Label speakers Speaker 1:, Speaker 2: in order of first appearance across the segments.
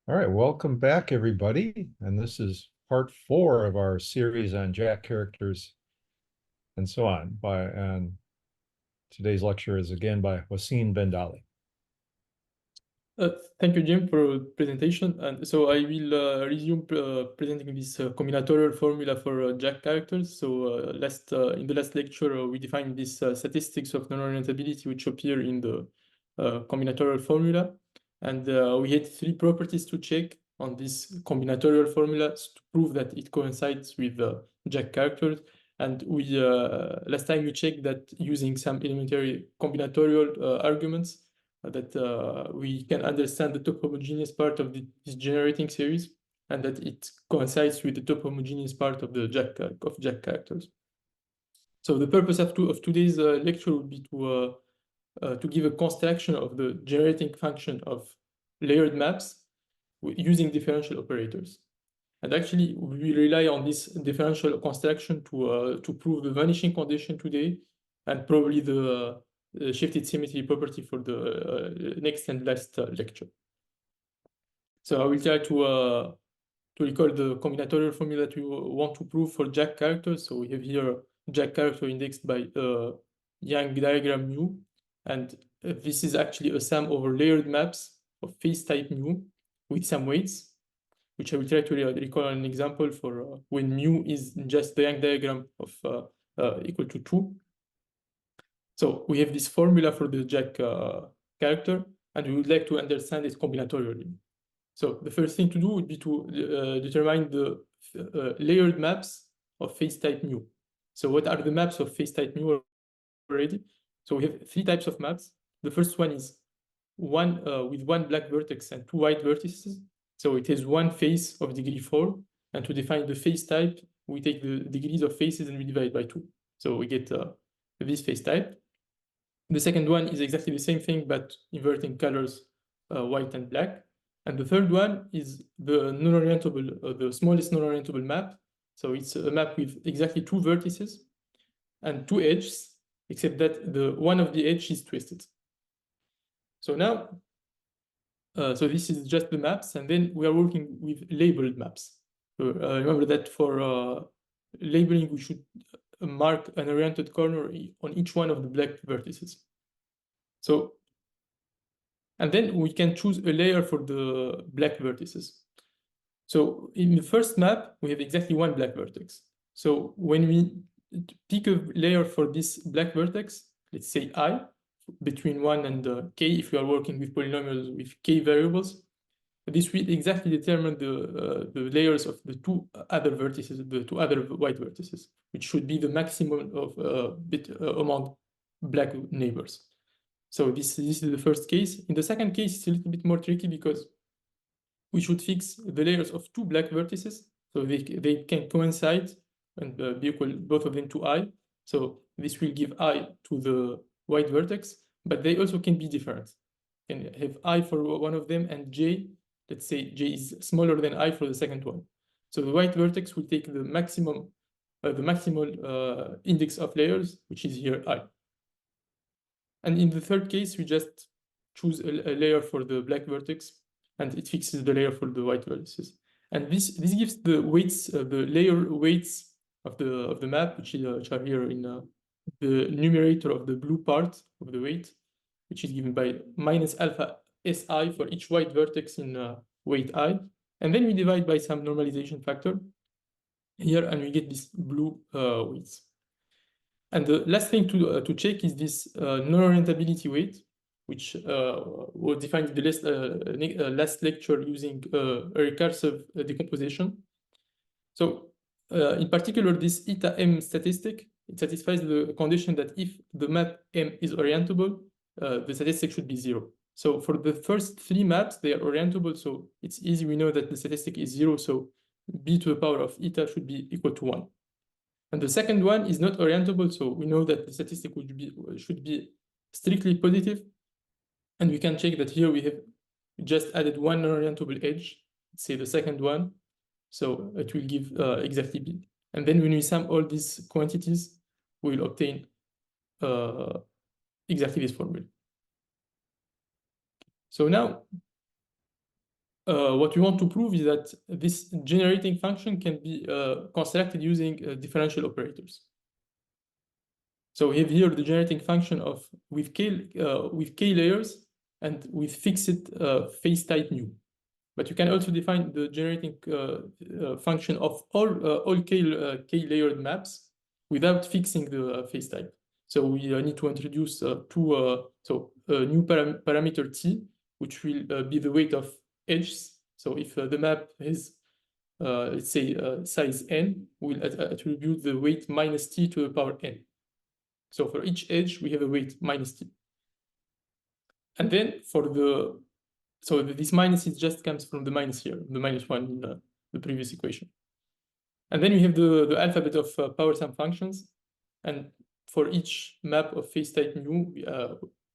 Speaker 1: All right, welcome back, everybody. And this is part 4 of our series on Jack characters and so on. And today's lecture is again by Houcine Ben Dali.
Speaker 2: Thank you, Jim, for the presentation. And so I will resume presenting this combinatorial formula for Jack characters. So in the last lecture, we defined these statistics of non-orientability which appear in the combinatorial formula. And we had 3 properties to check on this combinatorial formula to prove that it coincides with Jack characters. And we last time we checked that using some elementary combinatorial arguments that we can understand the top homogeneous part of this generating series, and that it coincides with the top homogeneous part of the Jack characters. So the purpose of today's lecture would be to give a construction of the generating function of layered maps using differential operators. And actually, we rely on this differential construction to prove the vanishing condition today, and probably the shifted symmetry property for the next and last lecture. So I will try to recall the combinatorial formula that we want to prove for Jack characters. So we have here Jack character indexed by Young diagram mu, and this is actually a sum over layered maps of phase type mu with some weights, which I will try to recall an example for when mu is just the Young diagram of equal to 2. So we have this formula for the Jack character, and we would like to understand it combinatorially. So the first thing to do would be to determine the layered maps of phase type mu. So what are the maps of phase type mu already? So we have 3 types of maps. The first one is one with one black vertex and 2 white vertices. So it has one face of degree 4. And to define the face type, we take the degrees of faces and we divide by 2. So we get this face type. The second one is exactly the same thing, but inverting colors, white and black. And the third one is the non-orientable, the smallest non-orientable map. So it's a map with exactly 2 vertices and 2 edges, except that the one of the edge is twisted. So now, so this is just the maps, and then we are working with labeled maps. So, remember that for labeling, we should mark an oriented corner on each one of the black vertices. So, and then we can choose a layer for the black vertices. So in the first map, we have exactly 1 black vertex. So when we pick a layer for this black vertex, let's say I, between 1 and k, if we are working with polynomials with k variables, this will exactly determine the layers of the 2 other vertices, the 2 other white vertices, which should be the maximum of among black neighbors. So this is the first case. In the second case, it's a little bit more tricky because we should fix the layers of 2 black vertices, so they can coincide and be equal, both of them, to I. So this will give I to the white vertex, but they also can be different. You can have I for one of them and j, let's say j is smaller than I for the second one. So the white vertex will take the maximum, the maximal index of layers, which is here I. And in the third case, we just choose a layer for the black vertex, and it fixes the layer for the white vertices. And this gives the weights, the layer weights of the map, which are here in the numerator of the blue part of the weight, which is given by minus alpha si for each white vertex in weight I. And then we divide by some normalization factor here, and we get this blue weights. And the last thing to check is this non-orientability weight, which was defined in the last lecture using a recursive decomposition. So in particular, this eta m statistic, it satisfies the condition that if the map M is orientable, the statistic should be 0. So for the first 3 maps, they are orientable, so it's easy. We know that the statistic is 0, so b to the power of eta should be equal to 1. And the second one is not orientable, so we know that the statistic should be strictly positive. And we can check that here we have just added 1 non-orientable edge, let's say the second one. So it will give exactly b. And then when we sum all these quantities, we will obtain exactly this formula. So now what we want to prove is that this generating function can be constructed using differential operators. So we have here the generating function of with k layers and with fixed phase type mu. But you can also define the generating function of all k layered maps without fixing the phase type. So we need to introduce a new parameter t, which will be the weight of edges. So if the map is, let's say, size n, we'll attribute the weight minus t to the power n. So for each edge, we have a weight minus t. And then for this minus just comes from the minus here, the minus one in the previous equation. And then we have the alphabet of power sum functions. And for each map of phase type mu, we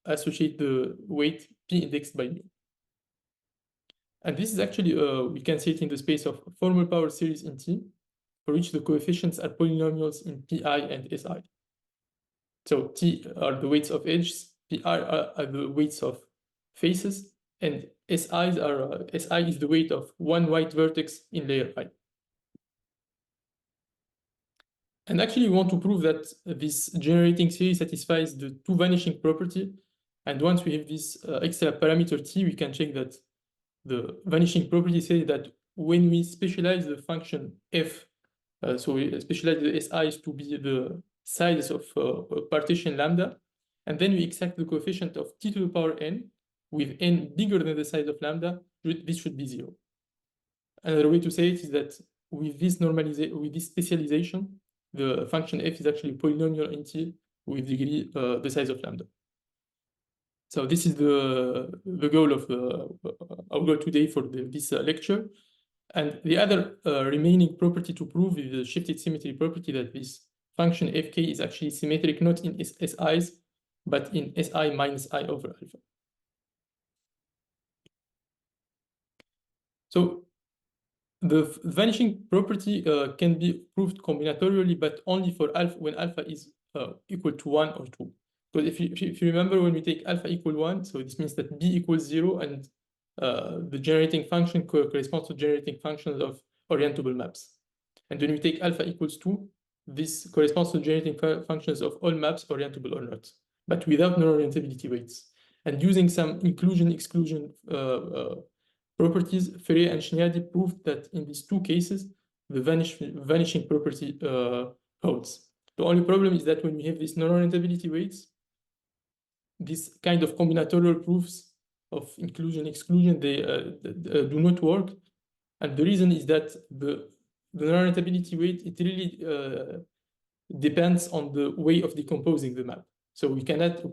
Speaker 2: associate the weight p indexed by mu. And this is actually, we can see it in the space of formal power series in T, for which the coefficients are polynomials in Pi and Si. So T are the weights of edges, Pi are the weights of faces, and Si is the weight of one white vertex in layer I. And actually, we want to prove that this generating series satisfies the two vanishing property. And once we have this extra parameter T, we can check that the vanishing property says that when we specialize the function f, so we specialize the SIs to be the size of partition lambda, and then we extract the coefficient of t to the power n with n bigger than the size of lambda, this should be 0. Another way to say it is that with this specialization, the function f is actually polynomial in T with degree the size of lambda. So this is the goal of our goal today for this lecture. And the other remaining property to prove is the shifted symmetry property, that this function fk is actually symmetric not in SIs, but in Si minus I over alpha. So the vanishing property can be proved combinatorially, but only for alpha when alpha is equal to 1 or 2. Because if you remember, when we take alpha equal 1, so this means that b equals 0, and the generating function corresponds to generating functions of orientable maps. And when we take alpha equals 2, this corresponds to generating functions of all maps, orientable or not, but without non-orientability weights. And using some inclusion-exclusion properties, Ferrier and Schneidi proved that in these two cases, the vanishing property holds. The only problem is that when we have these non-orientability weights, this kind of combinatorial proofs of inclusion-exclusion, they do not work. And the reason is that the non-orientability weight, it really depends on the way of decomposing the map. So we cannot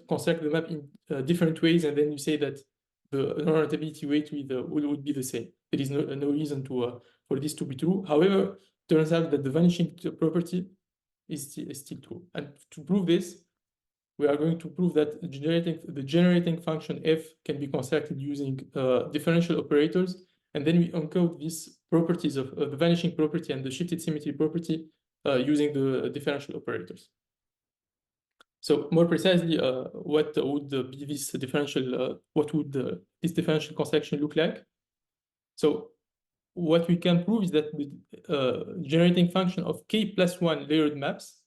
Speaker 2: construct the map in different ways, and then you say that the non-orientability weight would be the same. There is no reason for this to be true. However, it turns out that the vanishing property is still true. And to prove this, we are going to prove that the generating function f can be constructed using differential operators, and then we encode these properties of the vanishing property and the shifted symmetry property using the differential operators. So more precisely, what would be this differential? What would this differential construction look like? So what we can prove is that the generating function of k plus 1 layered maps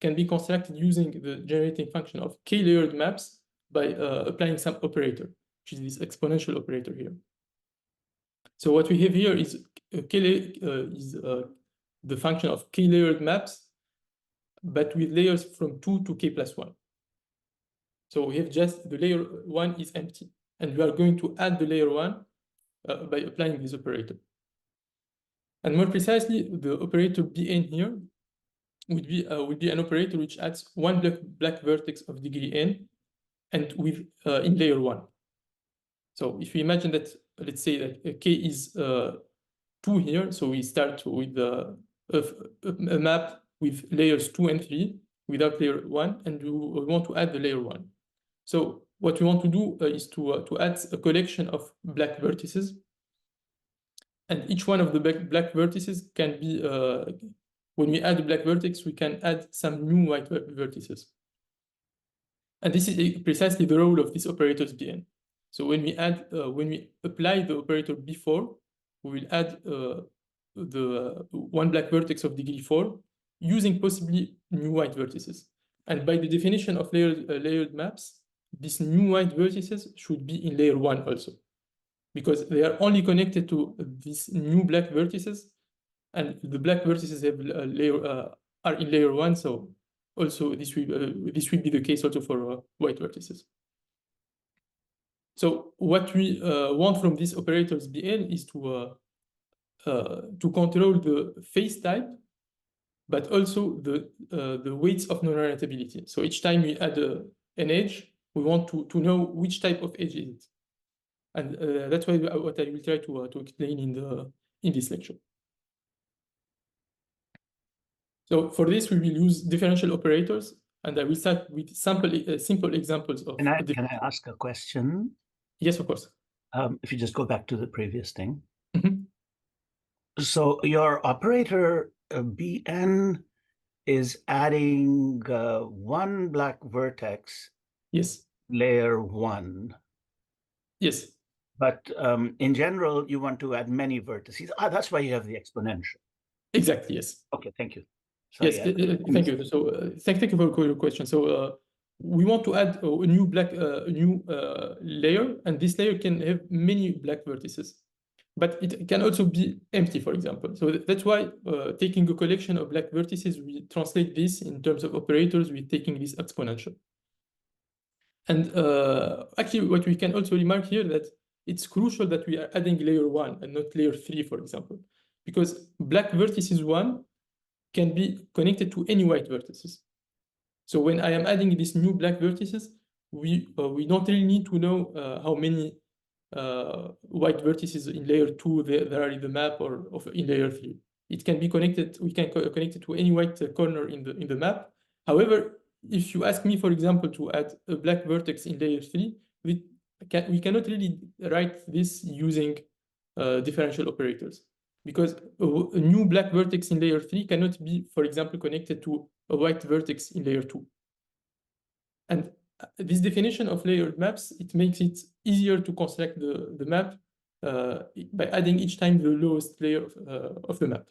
Speaker 2: can be constructed using the generating function of k layered maps by applying some operator, which is this exponential operator here. So what we have here is the function of k layered maps, but with layers from 2 to k plus 1. So we have just the layer 1 is empty, and we are going to add the layer 1 by applying this operator. And more precisely, the operator Bn here would be an operator which adds one black vertex of degree n, and with in layer 1. So if we imagine that, let's say that k is 2 here, so we start with a map with layers 2 and 3 without layer 1, and we want to add the layer 1. So what we want to do is to add a collection of black vertices, and each one of the black vertices can be when we add a black vertex, we can add some new white vertices. And this is precisely the role of these operators Bn. So when we add, when we apply the operator before, we will add the one black vertex of degree 4 using possibly new white vertices. And by the definition of layered maps, these new white vertices should be in layer 1 also, because they are only connected to these new black vertices, and the black vertices have are in layer 1. So also this will be the case also for white vertices. So what we want from these operators Bn is to control the phase type, but also the weights of non-orientability. So each time we add an edge, we want to know which type of edge is it. And that's what I will try to explain in this lecture. So for this, we will use differential operators, and I will start with simple examples of.
Speaker 3: Can I ask a question?
Speaker 2: Yes, of course.
Speaker 3: If you just go back to the previous thing.
Speaker 2: Mm-hmm.
Speaker 3: So your operator Bn is adding one black vertex.
Speaker 2: Yes.
Speaker 3: Layer 1.
Speaker 2: Yes.
Speaker 3: But in general, you want to add many vertices. That's why you have the exponential.
Speaker 2: Exactly, yes.
Speaker 3: Okay, thank you.
Speaker 2: So, yes, thank you. So thank you for your question. So we want to add a new layer, and this layer can have many black vertices, but it can also be empty, for example. So that's why taking a collection of black vertices, we translate this in terms of operators with taking this exponential. And actually, what we can also remark here that it's crucial that we are adding layer 1 and not layer 3, for example, because black vertices 1 can be connected to any white vertices. So when I am adding these new black vertices, we don't really need to know how many white vertices in layer 2 there are in the map or in layer 3. It can be connected. We can connect it to any white corner in the map. However, if you ask me, for example, to add a black vertex in layer 3, we cannot really write this using differential operators, because a new black vertex in layer 3 cannot be, for example, connected to a white vertex in layer 2. And this definition of layered maps, it makes it easier to construct the map by adding each time the lowest layer of the map.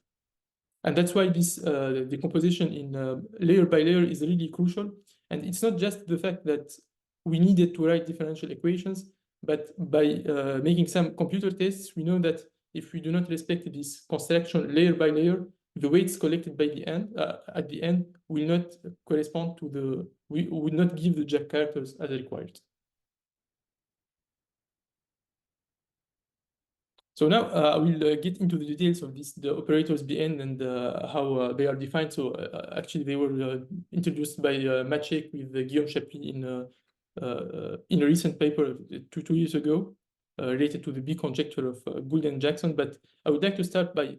Speaker 2: And that's why this decomposition in layer by layer is really crucial. And it's not just the fact that we needed to write differential equations, but by making some computer tests, we know that if we do not respect this construction layer by layer, the weights collected by the end at the end will not correspond to we would not give the Jack characters as required. So now I will get into the details of the operators Bn and how they are defined. So actually they were introduced by Maciek with Guillaume Chapuis in a recent paper two years ago related to the B conjecture of Gould and Jackson. But I would like to start by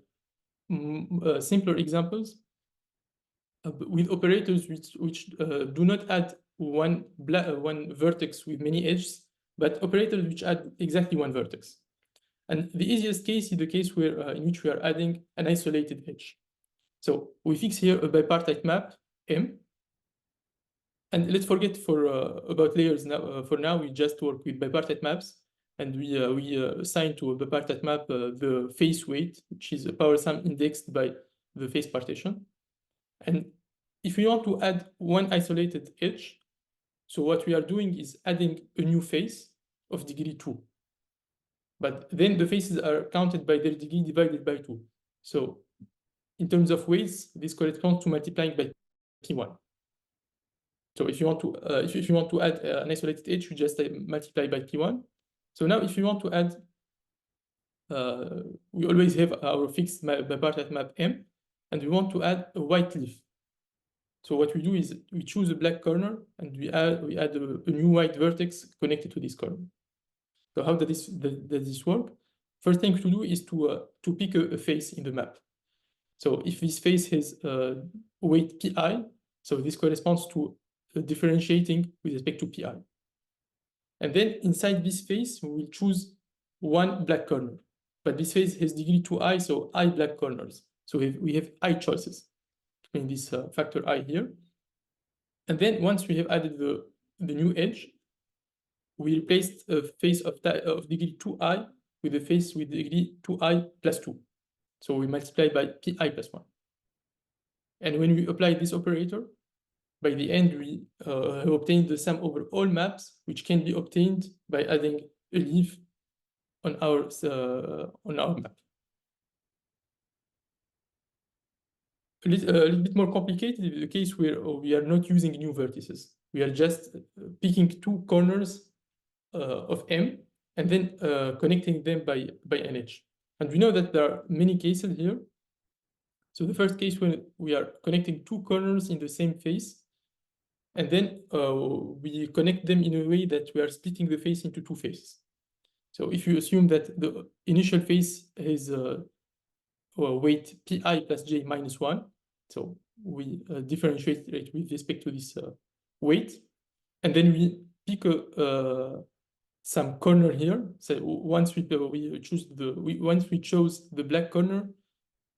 Speaker 2: simpler examples with operators which do not add one vertex with many edges, but operators which add exactly one vertex. And the easiest case is the case where in which we are adding an isolated edge. So we fix here a bipartite map M, and let's forget about layers now. For now, we just work with bipartite maps, and we assign to a bipartite map the face weight, which is a power sum indexed by the face partition. And if we want to add one isolated edge, so what we are doing is adding a new face of degree 2. But then the faces are counted by their degree divided by 2. So in terms of weights, this corresponds to multiplying by P1. So if you want to if you want to add an isolated edge, you just multiply by P1. So now if you want to add, we always have our fixed bipartite map M, and we want to add a white leaf. So what we do is we choose a black corner, and we add a new white vertex connected to this corner. So how does this work? First thing to do is to pick a face in the map. So if this face has weight pi, so this corresponds to differentiating with respect to pi. And then inside this face, we will choose one black corner. But this face has degree 2i, so I black corners. So we have I choices in this factor I here. And then once we have added the new edge, we replaced a face of degree 2i with a face with degree 2i plus 2. So we multiply by pi plus 1. And when we apply this operator, by the end, we obtain the sum over all maps, which can be obtained by adding a leaf on our map. A little bit more complicated is the case where we are not using new vertices. We are just picking two corners of M and then connecting them by an edge. And we know that there are many cases here. So the first case when we are connecting two corners in the same face, and then we connect them in a way that we are splitting the face into two faces. So if you assume that the initial face is weight pi plus j minus 1, so we differentiate it with respect to this weight, and then we pick some corner here. So once we chose the black corner,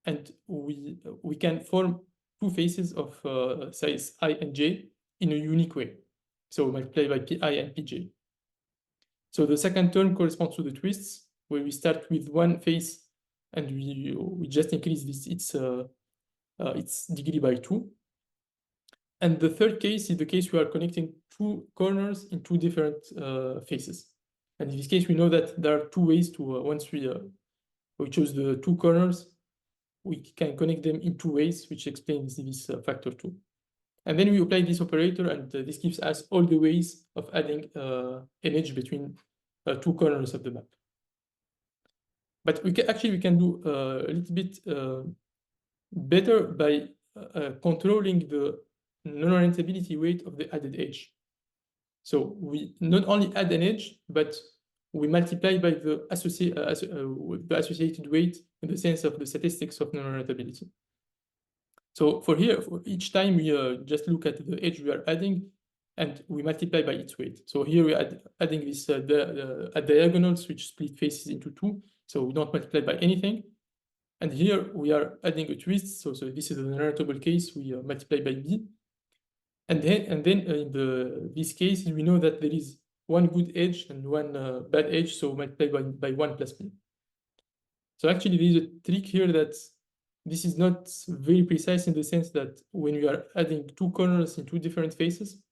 Speaker 2: and we can form two faces of size I and j in a unique way. So multiply by pi and pj. So the second term corresponds to the twists, where we start with one face and we just increase its degree by 2. And the third case is the case we are connecting two corners in two different faces. And in this case, we know that there are two ways to, once we choose the two corners, we can connect them in two ways, which explains this factor 2. And then we apply this operator, and this gives us all the ways of adding an edge between two corners of the map. But we can do a little bit better by controlling the non-orientability weight of the added edge. So we not only add an edge, but we multiply by the associated weight in the sense of the statistics of non-orientability. So for each time we just look at the edge we are adding, and we multiply by its weight. So here we are adding this diagonals, which split faces into 2. So we don't multiply by anything. And here we are adding a twist. So this is a non-orientable case. We multiply by b. And then in this case, we know that there is one good edge and one bad edge. So multiply by 1 plus b. So actually, there is a trick here that this is not very precise in the sense that when we are adding two corners in two different faces,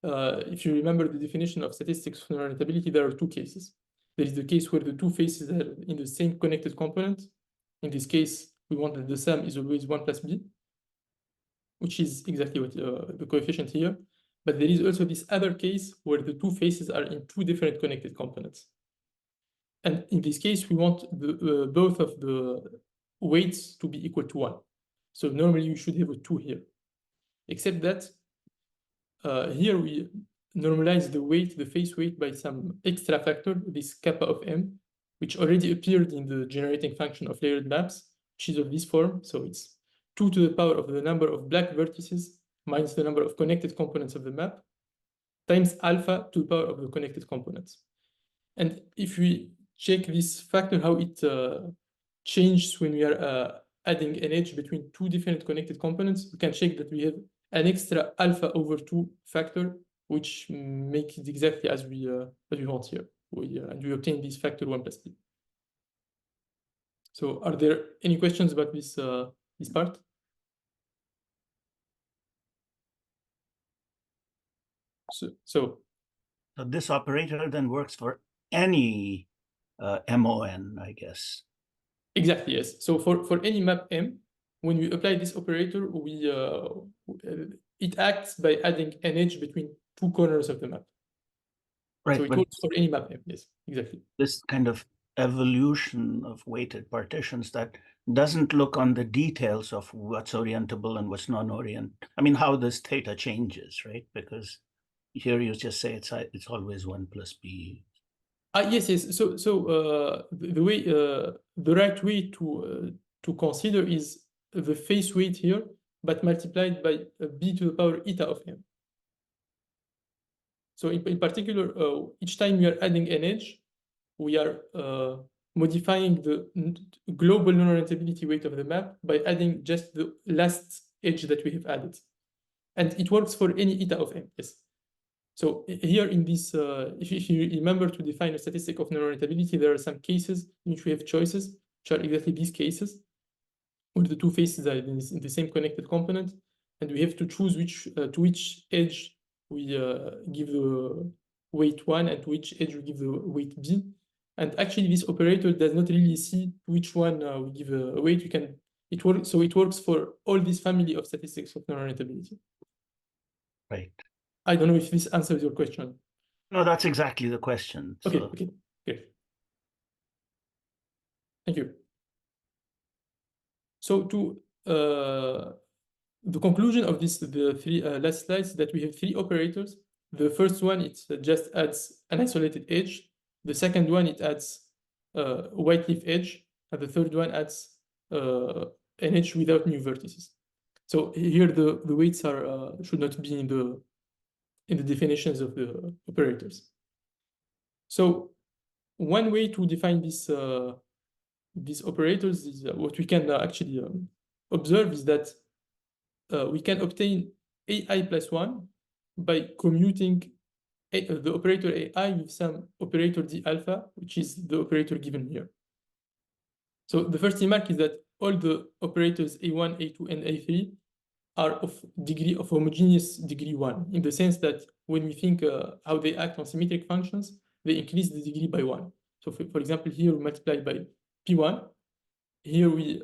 Speaker 2: if you remember the definition of statistics of non-orientability, there are two cases. There is the case where the two faces are in the same connected component. In this case, we want that the sum is always 1 plus b, which is exactly what the coefficient here. But there is also this other case where the two faces are in two different connected components. And in this case, we want both of the weights to be equal to 1. So normally you should have a 2 here. Except that here we normalize the face weight by some extra factor, this kappa of m, which already appeared in the generating function of layered maps, which is of this form. So it's 2 to the power of the number of black vertices minus the number of connected components of the map times alpha to the power of the connected components. And if we check this factor, how it changes when we are adding an edge between two different connected components, we can check that we have an extra alpha over 2 factor, which makes it exactly as we want here. And we obtain this factor 1 plus b. So are there any questions about this part? So
Speaker 3: this operator then works for any MON, I guess.
Speaker 2: Exactly, yes. So for any map M, when we apply this operator, it acts by adding an edge between two corners of the map.
Speaker 3: Right.
Speaker 2: So it works for any map M, yes, exactly.
Speaker 3: This kind of evolution of weighted partitions that doesn't look on the details of what's orientable and what's non-orient. I mean, how this theta changes, right? Because here you just say it's always 1 plus b.
Speaker 2: Yes. So the way the right way to consider is the face weight here, but multiplied by b to the power eta of m. So in particular, each time we are adding an edge, we are modifying the global non-orientability weight of the map by adding just the last edge that we have added. And it works for any eta of m, yes. So here in this, if you remember to define a statistic of non-orientability, there are some cases in which we have choices, which are exactly these cases, where the two faces are in the same connected component, and we have to choose which to which edge we give the weight 1 and to which edge we give the weight b. And actually, this operator does not really see which one we give a weight. It works for all this family of statistics of non-orientability.
Speaker 3: Right.
Speaker 2: I don't know if this answers your question.
Speaker 3: No, that's exactly the question.
Speaker 2: Okay,
Speaker 3: So,
Speaker 2: okay, great. Thank you. So to the conclusion of the three last slides, that we have three operators. The first one, it just adds an isolated edge. The second one, it adds a white leaf edge. And the third one adds an edge without new vertices. So here the weights are should not be in the definitions of the operators. So one way to define these operators is what we can actually observe is that we can obtain AI plus 1 by commuting the operator AI with some operator D alpha, which is the operator given here. So the first remark is that all the operators A1, A2, and A3 are of homogeneous degree 1, in the sense that when we think how they act on symmetric functions, they increase the degree by 1. So for example, here we multiply by P1. Here we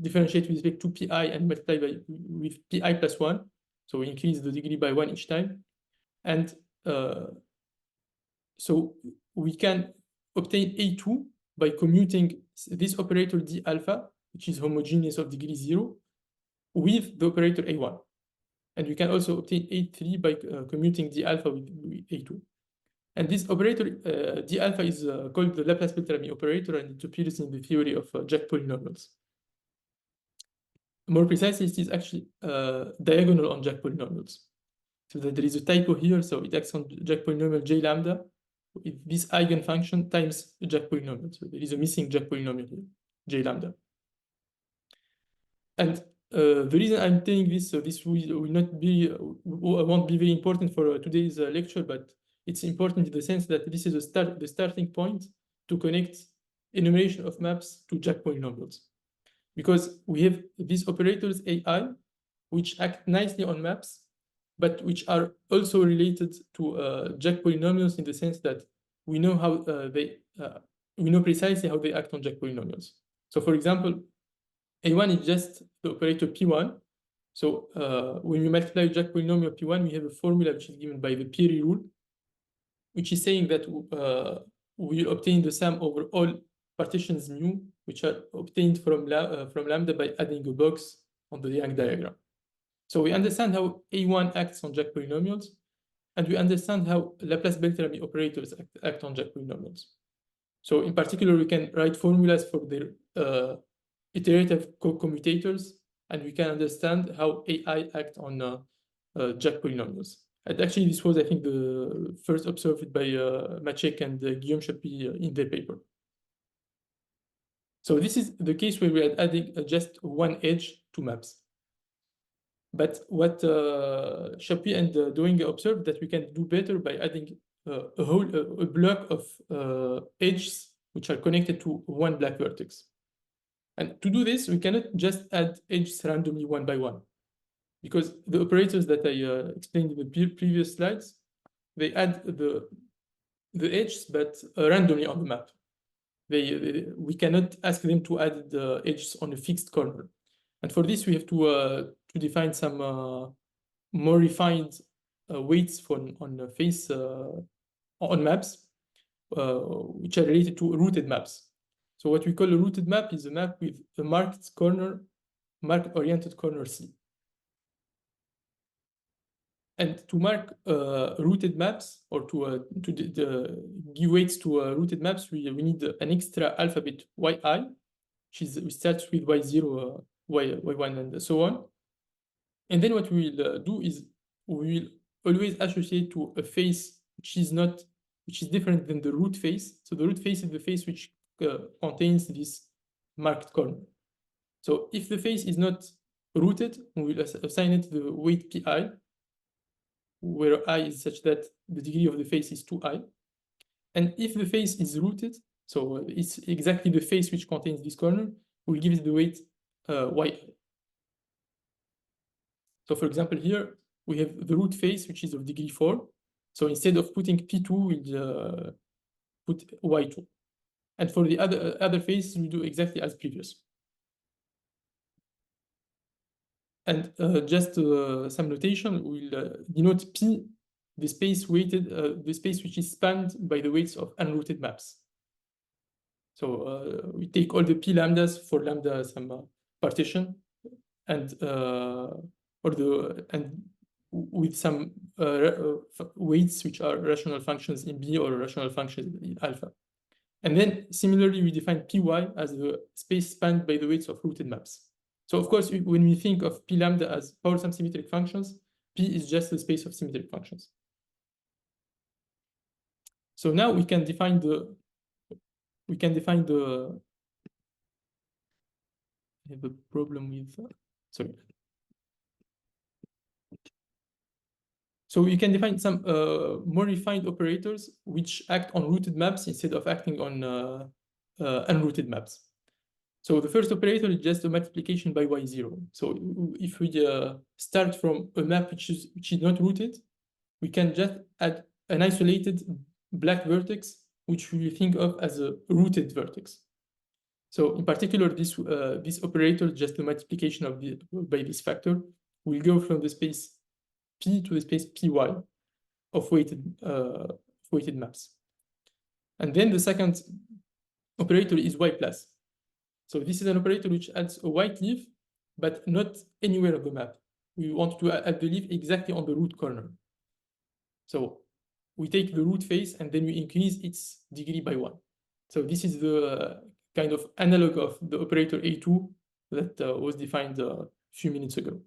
Speaker 2: differentiate with respect to Pi and multiply with Pi plus 1. So we increase the degree by 1 each time. And so we can obtain A2 by commuting this operator D alpha, which is homogeneous of degree 0, with the operator A1. And we can also obtain A3 by commuting D alpha with A2. And this operator, D alpha, is called the Laplace-Beltrami operator, and it appears in the theory of Jack polynomials. More precisely, it is actually diagonal on Jack polynomials. So that there is a typo here, so it acts on Jack polynomial J lambda with this eigenfunction times the Jack polynomial. So there is a missing Jack polynomial here, J lambda. And the reason I'm telling this, so this will not be, won't be very important for today's lecture, but it's important in the sense that this is the starting point to connect enumeration of maps to Jack polynomials. Because we have these operators AI, which act nicely on maps, but which are also related to Jack polynomials in the sense that we know how we know precisely how they act on Jack polynomials. So for example, A1 is just the operator P1. So when we multiply Jack polynomial P1, we have a formula which is given by the Peary rule, which is saying that we will obtain the sum over all partitions mu, which are obtained from lambda by adding a box on the Young diagram. So we understand how A1 acts on Jack polynomials, and we understand how Laplace-Beltrami operators act on Jack polynomials. So in particular, we can write formulas for their iterative co-commutators, and we can understand how AI act on Jack polynomials. And actually, this was, I think, the first observed by Maciek and Guillaume Chapuis in their paper. So this is the case where we are adding just one edge to maps. But what Chapuis and Doing observed that we can do better by adding a block of edges which are connected to one black vertex. And to do this, we cannot just add edges randomly one by one, because the operators that I explained in the previous slides, they add the edges, but randomly on the map. We cannot ask them to add the edges on a fixed corner. And for this, we have to define some more refined weights on face on maps, which are related to rooted maps. So what we call a rooted map is a map with a mark-oriented corner C. And to mark rooted maps, or to give weights to rooted maps, we need an extra alphabet yi, which starts with y0, y1, and so on. And then what we will do is we will always associate to a face which is different than the root face. So the root face is the face which contains this marked corner. So if the face is not rooted, we will assign it the weight pi. where I is such that the degree of the face is 2i. And if the face is rooted, so it's exactly the face which contains this corner, we'll give it the weight yi. So for example, here we have the root face, which is of degree 4. So instead of putting P2, we'll put Y2. And for the other face, we do exactly as previous. And just some notation, we'll denote P, the space weighted, the space which is spanned by the weights of unrooted maps. So we take all the P lambdas for lambda some partition, and with some weights which are rational functions in B or rational functions in alpha. And then similarly, we define Py as the space spanned by the weights of rooted maps. So of course, when we think of P lambda as power sum symmetric functions, P is just the space of symmetric functions. So now we can define the I have a problem with sorry. So you can define some more refined operators which act on rooted maps instead of acting on unrooted maps. So the first operator is just a multiplication by y0. So if we start from a map which is not rooted, we can just add an isolated black vertex, which we think of as a rooted vertex. So in particular, this operator, just the multiplication of by this factor, will go from the space P to the space Py of weighted maps. And then the second operator is y plus. So this is an operator which adds a white leaf, but not anywhere on the map. We want to add the leaf exactly on the root corner. So we take the root face and then we increase its degree by 1. So this is the kind of analog of the operator A2 that was defined a few minutes ago.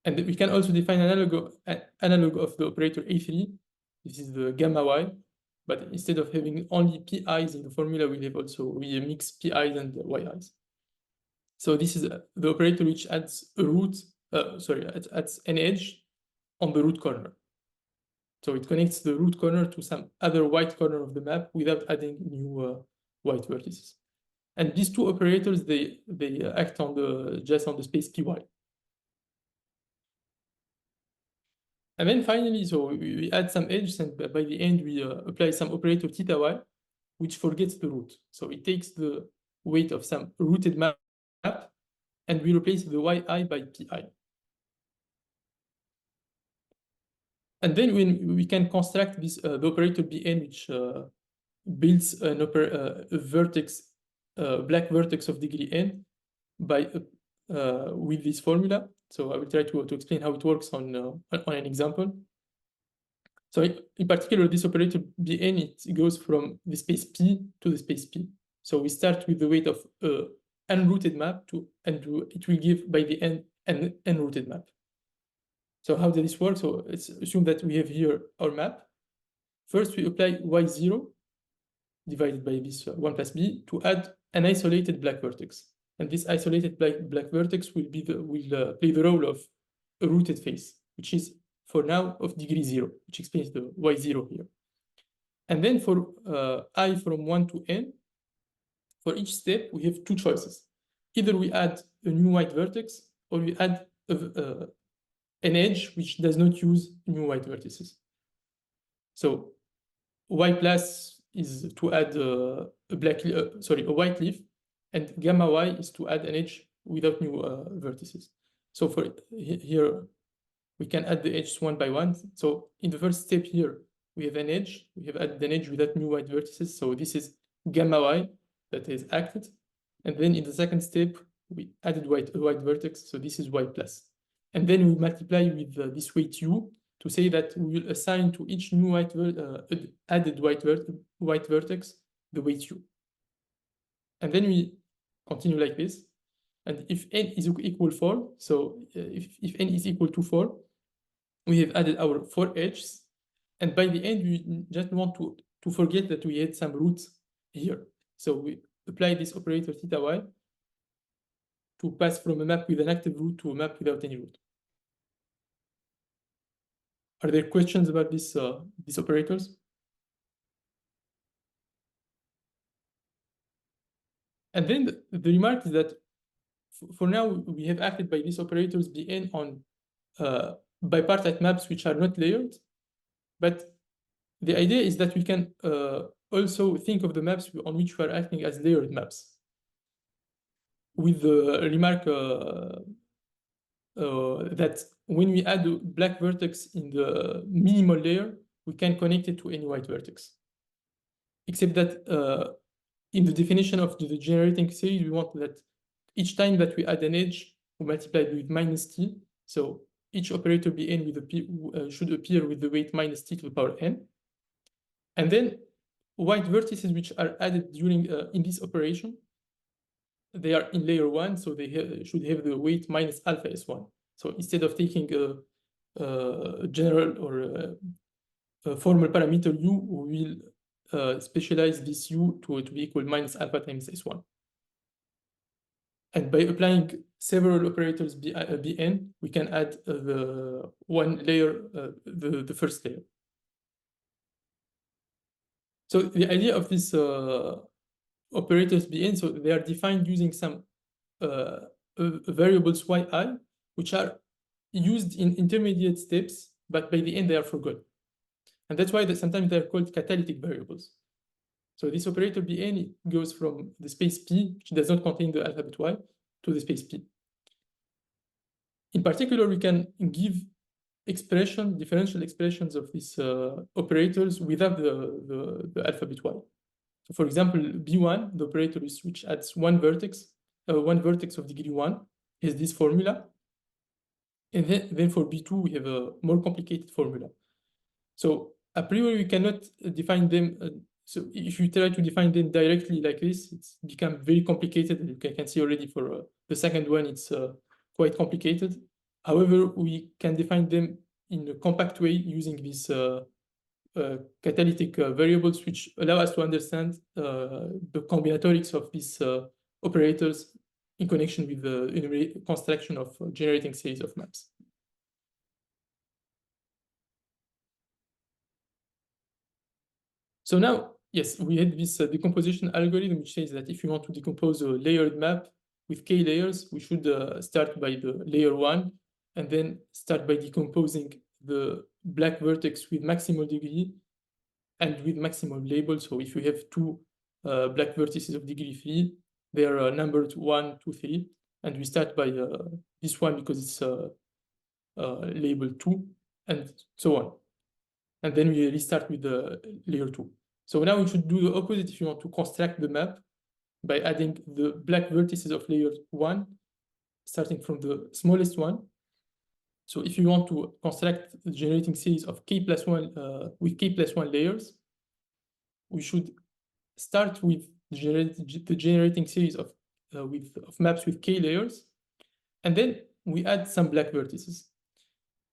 Speaker 2: And we can also define analog of the operator A3. This is the gamma y. But instead of having only pi's in the formula, we mix pi's and yi's. So this is the operator which adds a root, adds an edge on the root corner. So it connects the root corner to some other white corner of the map without adding new white vertices. And these two operators, they act on just on the space py. And then finally, so we add some edges, and by the end, we apply some operator theta y, which forgets the root. So it takes the weight of some rooted map, and we replace the yi by pi. And then when we can construct this the operator bn, which builds a vertex, black vertex of degree n by with this formula. So I will try to explain how it works on an example. So in particular, this operator Bn, it goes from the space P to the space P. So we start with the weight of unrooted map and it will give by the end an unrooted map. So how does this work? So let's assume that we have here our map. First, we apply y0 divided by this 1 plus b to add an isolated black vertex. And this isolated black vertex will play the role of a rooted face, which is for now of degree 0, which explains the y0 here. And then for I from 1 to n, for each step, we have two choices. Either we add a new white vertex, or we add an edge which does not use new white vertices. So y plus is to add a white leaf, and gamma y is to add an edge without new vertices. So for here, we can add the edges one by one. So in the first step here, we have an edge. We have added an edge without new white vertices. So this is gamma y that is acted. And then in the second step, we added a white vertex. So this is y plus. And then we multiply with this weight u to say that we will assign to each new added white vertex the weight u. And then we continue like this. And if n is equal 4, so if n is equal to 4, we have added our 4 edges. And by the end, we just want to forget that we had some roots here. So we apply this operator theta y to pass from a map with an active root to a map without any root. Are there questions about these operators? And then the remark is that for now we have acted by these operators Bn on bipartite maps which are not layered, but the idea is that we can also think of the maps on which we are acting as layered maps, with the remark that when we add a black vertex in the minimal layer, we can connect it to any white vertex. Except that in the definition of the generating series, we want that each time that we add an edge, we multiply it with minus t. So each operator Bn with a p should appear with the weight minus t to the power n. And then white vertices which are added during in this operation, they are in layer 1, so they should have the weight minus alpha s1. So instead of taking a general or a formal parameter u, we will specialize this u to be equal minus alpha times s1. And by applying several operators Bn, we can add the one layer, the first layer. So the idea of these operators Bn, so they are defined using some variables yi, which are used in intermediate steps, but by the end they are forgotten. And that's why sometimes they're called catalytic variables. So this operator Bn goes from the space P, which does not contain the alphabet y, to the space P. In particular, we can give differential expressions of these operators without the alphabet y. So for example, B1, the operator which adds one vertex of degree 1 is this formula. And then for B2, we have a more complicated formula. So a priori, we cannot define them. So if you try to define them directly like this, it's become very complicated. You can see already for the second one, it's quite complicated. However, we can define them in a compact way using these catalytic variables, which allow us to understand the combinatorics of these operators in connection with the construction of generating series of maps. So now, yes, we had this decomposition algorithm, which says that if you want to decompose a layered map with k layers, we should start by the layer 1 and then start by decomposing the black vertex with maximal degree and with maximal label. So if you have two black vertices of degree 3, they are numbered 1, 2, 3, and we start by this one because it's labeled 2, and so on. And then we restart with the layer 2. So now we should do the opposite if you want to construct the map by adding the black vertices of layer 1, starting from the smallest one. So if you want to construct the generating series of k plus 1 with k plus 1 layers, we should start with the generating series of maps with k layers, and then we add some black vertices.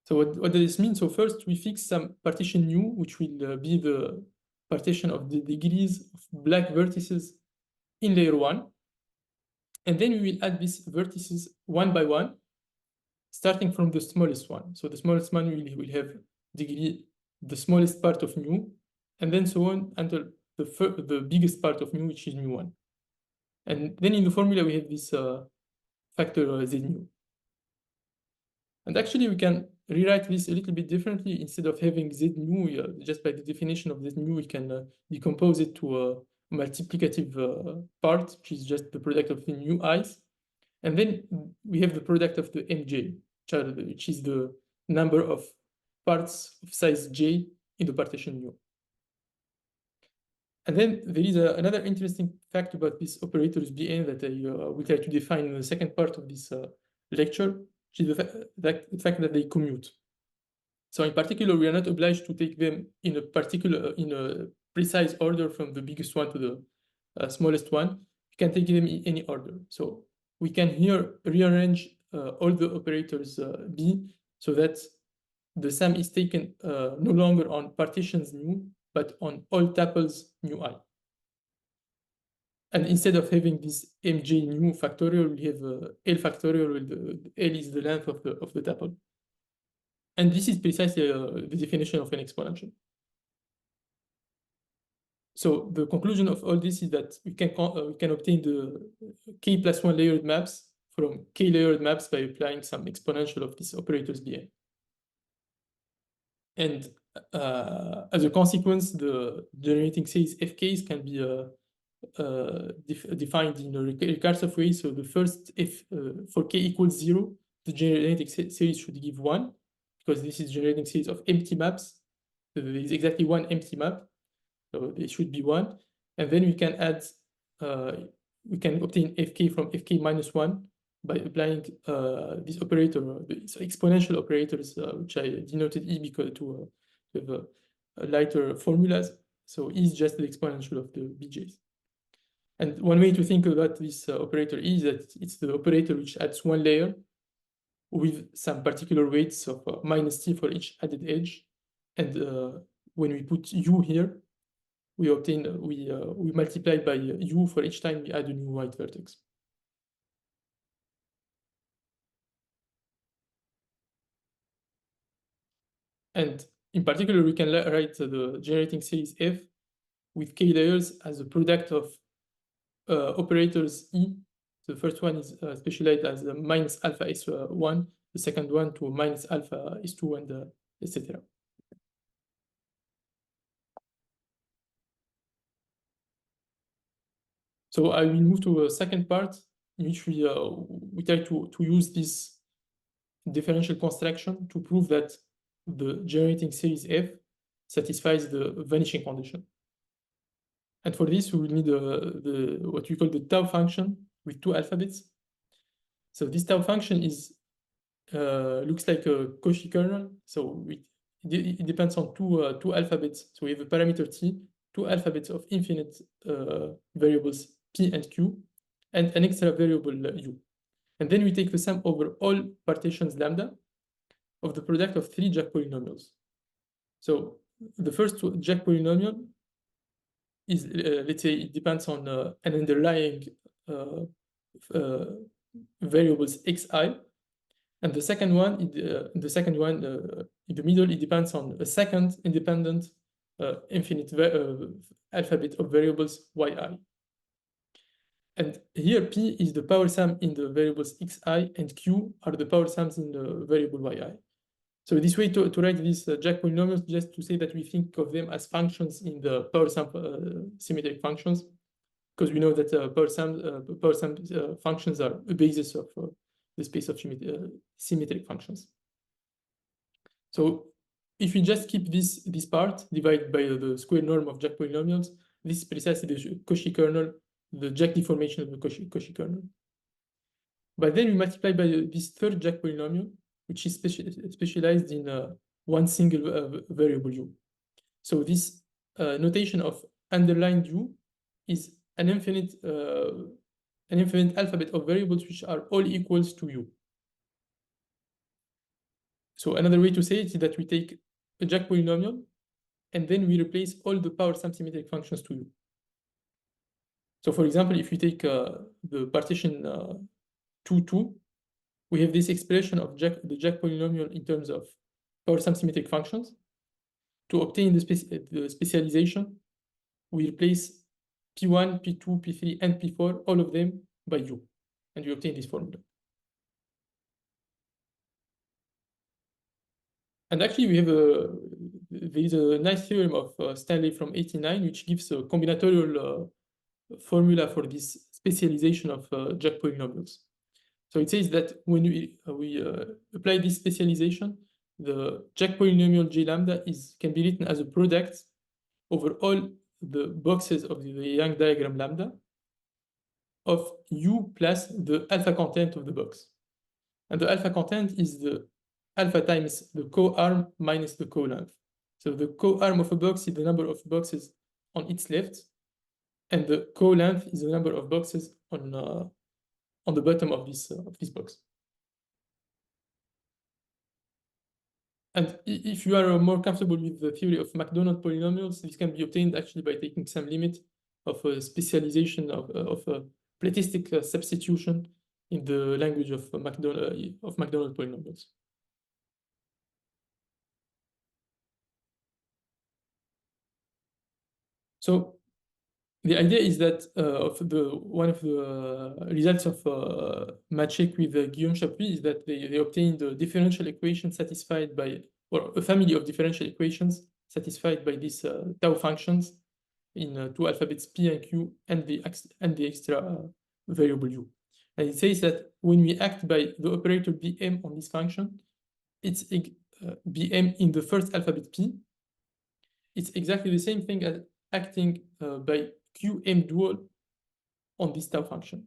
Speaker 2: So what does this mean? So first we fix some partition nu, which will be the partition of the degrees of black vertices in layer 1. And then we will add these vertices one by one, starting from the smallest one. So the smallest one will have degree, the smallest part of nu, and then so on until the biggest part of nu, which is mu1. And then in the formula, we have this factor z nu. And actually, we can rewrite this a little bit differently. Instead of having z nu, just by the definition of z nu, we can decompose it to a multiplicative part, which is just the product of the nu i's. And then we have the product of the mj, which is the number of parts of size j in the partition nu. And then there is another interesting fact about these operators Bn that I will try to define in the second part of this lecture, which is the fact that they commute. So in particular, we are not obliged to take them in a precise order from the biggest one to the smallest one. We can take them in any order. So we can here rearrange all the operators B so that the sum is taken no longer on partitions nu, but on all tuples nu I. And instead of having this mj nu factorial, we have L factorial, where L is the length of the tuple. And this is precisely the definition of an exponential. So the conclusion of all this is that we can obtain the k plus 1 layered maps from k layered maps by applying some exponential of this operator's Bn. And as a consequence, the generating series fk's can be defined in a recursive way. So the first, if for k equals 0, the generating series should give 1, because this is generating series of empty maps. So there is exactly one empty map. So it should be 1. And then we can add, we can obtain fk from fk minus 1 by applying this operator, so exponential operators, which I denoted E because to have a lighter formulas. So E is just the exponential of the BJs. And one way to think about this operator E is that it's the operator which adds one layer with some particular weights of minus t for each added edge. And when we put U here, we obtain, we multiply by U for each time we add a new white vertex. And in particular, we can write the generating series F with k layers as a product of operators E. The first one is specialized as minus alpha S1, the second one to minus alpha S2, and etc. So I will move to a second part in which we try to use this differential construction to prove that the generating series F satisfies the vanishing condition. And for this, we will need what we call the tau function with 2 alphabets. So this tau function is looks like a Cauchy kernel. So it depends on two alphabets. So we have a parameter t, 2 alphabets of infinite variables p and q, and an extra variable u. And then we take the sum over all partitions lambda of the product of 3 Jack polynomials. So the first Jack polynomial is, let's say, it depends on an underlying variables xi, and the second one, in the middle, it depends on a second independent infinite alphabet of variables yi. And here p is the power sum in the variables xi, and q are the power sums in the variable yi. So this way to write these Jack polynomials, just to say that we think of them as functions in the power sum symmetric functions, because we know that power sum functions are a basis of the space of symmetric functions. So if we just keep this part divided by the square norm of Jack polynomials, this is precisely the Cauchy kernel, the Jack deformation of the Cauchy kernel. But then we multiply by this third Jack polynomial, which is specialized in one single variable u. So this notation of underlined u is an infinite alphabet of variables which are all equals to u. So another way to say it is that we take a Jack polynomial and then we replace all the power sum symmetric functions to u. So for example, if we take the partition 2, 2, we have this expression of the Jack polynomial in terms of power sum symmetric functions. To obtain the specialization, we replace P1, P2, P3, and P4, all of them by U, and we obtain this formula. And actually, we have there is a nice theorem of Stanley from 1989, which gives a combinatorial formula for this specialization of Jack polynomials. So it says that when we apply this specialization, the Jack polynomial J lambda can be written as a product over all the boxes of the Young diagram lambda of U plus the alpha content of the box. And the alpha content is the alpha times the co-arm minus the co-length. So the co-arm of a box is the number of boxes on its left, and the co-length is the number of boxes on the bottom of this box. And if you are more comfortable with the theory of McDonald polynomials, this can be obtained actually by taking some limit of a specialization of a platistic substitution in the language of McDonald polynomials. So the idea is that one of the results of Maciek with Guillaume Chapuis is that they obtained a differential equation satisfied by, or a family of differential equations satisfied by these tau functions in two alphabets P and Q and the extra variable U. And it says that when we act by the operator Bm on this function, it's Bm in the first alphabet P. It's exactly the same thing as acting by Qm dual on this tau function.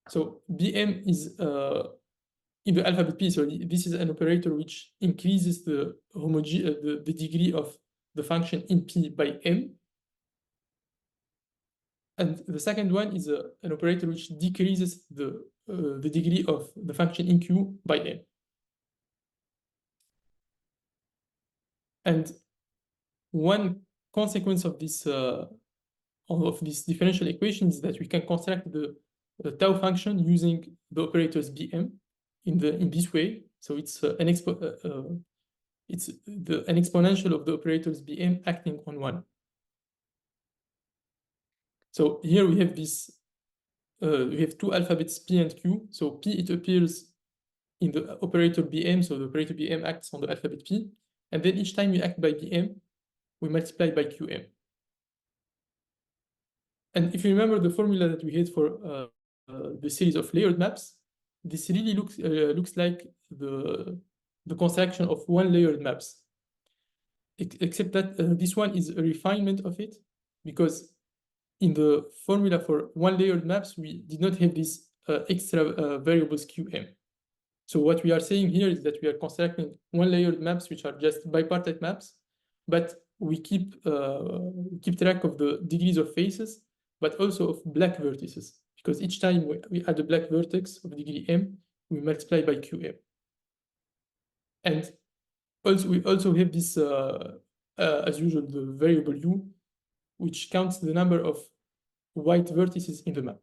Speaker 2: So Bm is in the alphabet P, so this is an operator which increases the degree of the function in P by m. And the second one is an operator which decreases the degree of the function in Q by m. And one consequence of this differential equation is that we can construct the tau function using the operators Bm in this way. So it's an exponential of the operators Bm acting on one. So here we have this. We have two alphabets P and Q. So P, it appears in the operator Bm. So the operator Bm acts on the alphabet P, and then each time we act by Bm, we multiply by Qm. And if you remember the formula that we had for the series of layered maps, this really looks like the construction of one layered maps, except that this one is a refinement of it, because in the formula for one layered maps, we did not have these extra variables Qm. So what we are saying here is that we are constructing one layered maps which are just bipartite maps, but we keep track of the degrees of faces, but also of black vertices, because each time we add a black vertex of degree m, we multiply by Qm. And also we also have this, as usual, the variable u, which counts the number of white vertices in the map.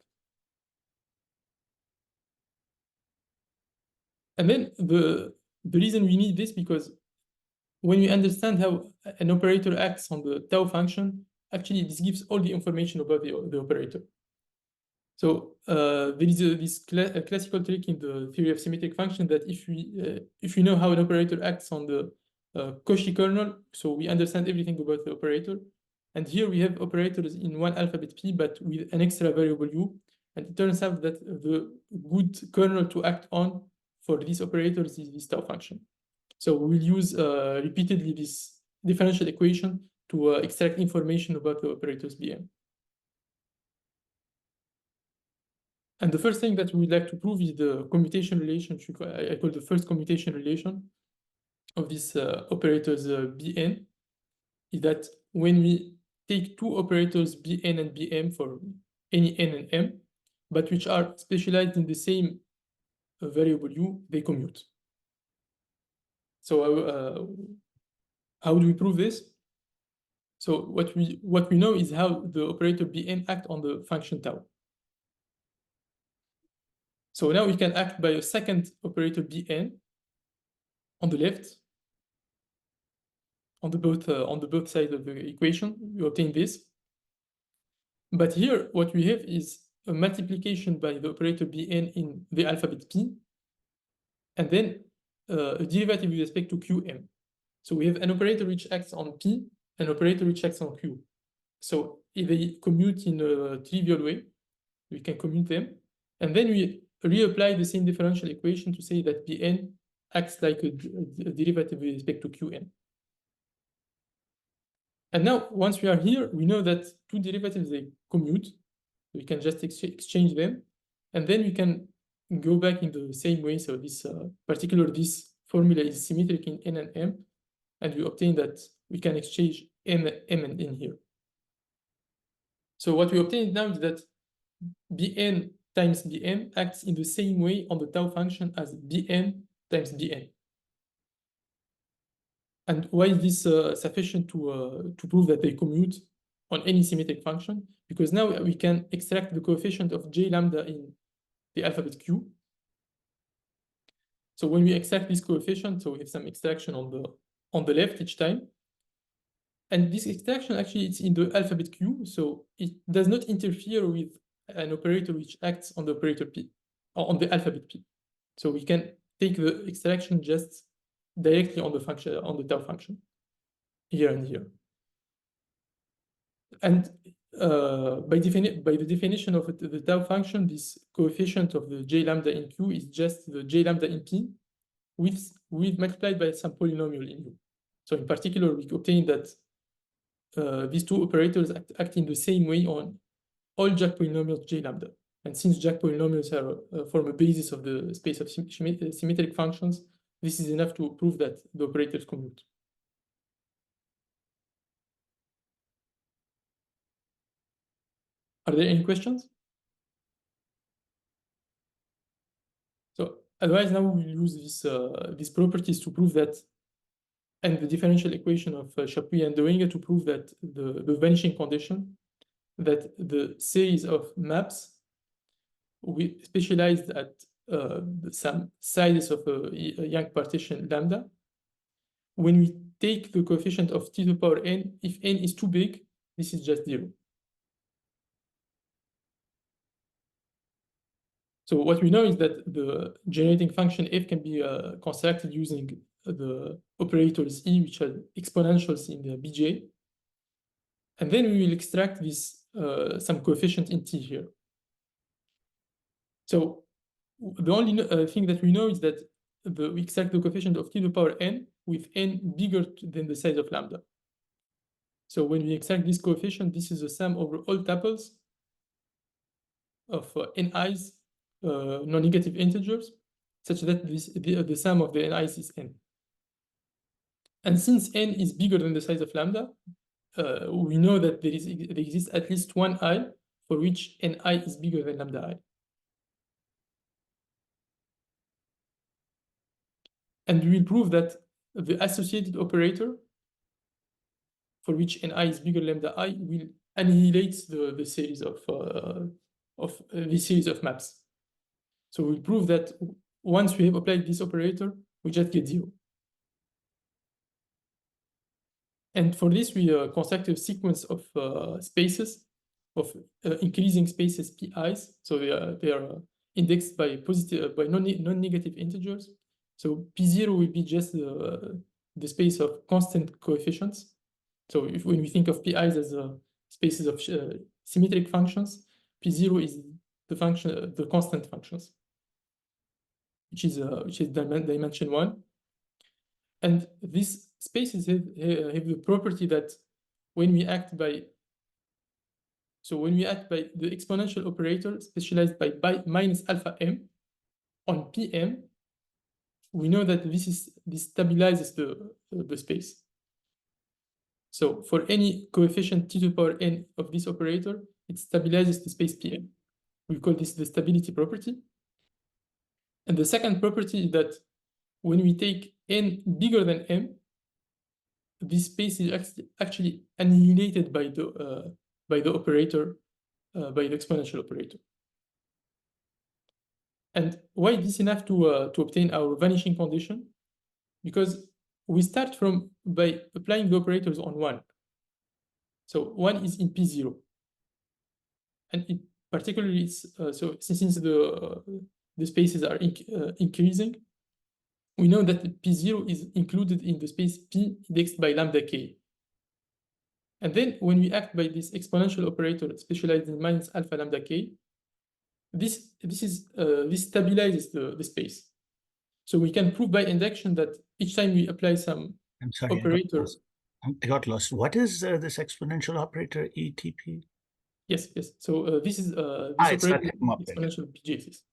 Speaker 2: And then the reason we need this, because when we understand how an operator acts on the tau function, actually this gives all the information about the operator. So there is this classical trick in the theory of symmetric function that if we know how an operator acts on the Cauchy kernel, so we understand everything about the operator. And here we have operators in one alphabet P, but with an extra variable U. And it turns out that the good kernel to act on for these operators is this tau function. So we'll use repeatedly this differential equation to extract information about the operators Bm. And the first thing that we'd like to prove is the commutation relationship. I call the first commutation relation of these operators Bn, is that when we take two operators Bn and Bm for any n and m, but which are specialized in the same variable u, they commute. So how do we prove this? So what we know is how the operator Bn act on the function tau. So now we can act by a second operator Bn on the left, on the both sides of the equation. We obtain this. But here, what we have is a multiplication by the operator Bn in the alphabet P, and then a derivative with respect to Qm. So we have an operator which acts on P, an operator which acts on Q. So if they commute in a trivial way, we can commute them, and then we reapply the same differential equation to say that Bn acts like a derivative with respect to Qn. And now, once we are here, we know that two derivatives, they commute. We can just exchange them, and then we can go back in the same way. So this this formula is symmetric in n and m, and we obtain that we can exchange m and n here. So what we obtain now is that Bn times Bm acts in the same way on the tau function as Bn times Bn. And why is this sufficient to prove that they commute on any symmetric function? Because now we can extract the coefficient of j lambda in the alphabet Q. So when we extract this coefficient, so we have some extraction on the left each time. And this extraction actually it's in the alphabet Q, so it does not interfere with an operator which acts on the operator P, or on the alphabet P. So we can take the extraction just directly on the function, on the tau function, here and here. And by the definition of the tau function, this coefficient of the j lambda in Q is just the j lambda in P with multiplied by some polynomial in U. So in particular, we obtain that these two operators act in the same way on all Jack polynomials j lambda. And since Jack polynomials are form a basis of the space of symmetric functions, this is enough to prove that the operators commute. Are there any questions? So otherwise, now we will use these properties to prove that, and the differential equation of Chapuis and Doenger to prove that the vanishing condition, that the series of maps we specialized at some sizes of a Young partition lambda. When we take the coefficient of t to the power n, if n is too big, this is just 0. So what we know is that the generating function f can be constructed using the operators e, which are exponentials in the bj. And then we will extract this some coefficient in t here. So the only thing that we know is that we extract the coefficient of t to the power n with n bigger than the size of lambda. So when we extract this coefficient, this is the sum over all tuples of ni's non-negative integers, such that the sum of the ni's is n. And since n is bigger than the size of lambda, we know that there exists at least one I for which ni is bigger than lambda I. And we will prove that the associated operator for which ni is bigger than lambda I will annihilate the series of this series of maps. So we'll prove that once we have applied this operator, we just get 0. And for this, we construct a sequence of spaces, of increasing spaces pi's. So they are indexed by non-negative integers. So p0 will be just the space of constant coefficients. So when we think of pi's as spaces of symmetric functions, p0 is the function, the constant functions, which is dimension 1. And these spaces have the property that when we act by the exponential operator specialized by minus alpha m on pm, we know that this stabilizes the space. So for any coefficient t to the power n of this operator, it stabilizes the space pm. We call this the stability property. And the second property is that when we take n bigger than m, this space is actually annihilated by the operator, by the exponential operator. And why is this enough to obtain our vanishing condition? Because we start by applying the operators on 1. So 1 is in P0. And particularly, so since the spaces are increasing, we know that P0 is included in the space P indexed by lambda k. And then when we act by this exponential operator specialized in minus alpha lambda k, this stabilizes the space. So we can prove by induction that each time we apply some operator.
Speaker 3: I got lost. What is this exponential operator ETP?
Speaker 2: Yes. So this is this operator exponential PJs.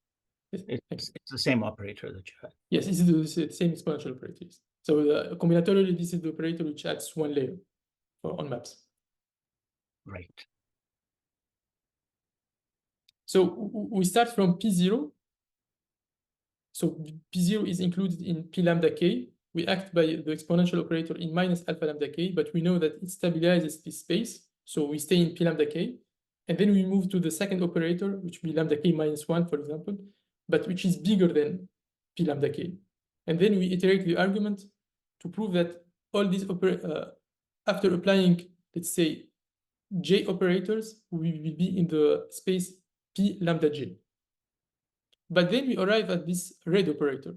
Speaker 2: Yes,
Speaker 3: it's the same operator that you had.
Speaker 2: Yes, this is the same exponential operators. So combinatorially, this is the operator which adds one layer on maps.
Speaker 3: Right.
Speaker 2: So we start from P0. So P0 is included in P lambda k. We act by the exponential operator in minus alpha lambda k, but we know that it stabilizes this space. So we stay in P lambda k. And then we move to the second operator, which will be lambda k minus 1, for example, but which is bigger than P lambda k. And then we iterate the argument to prove that all these after applying, let's say, J operators, we will be in the space P lambda J. But then we arrive at this red operator,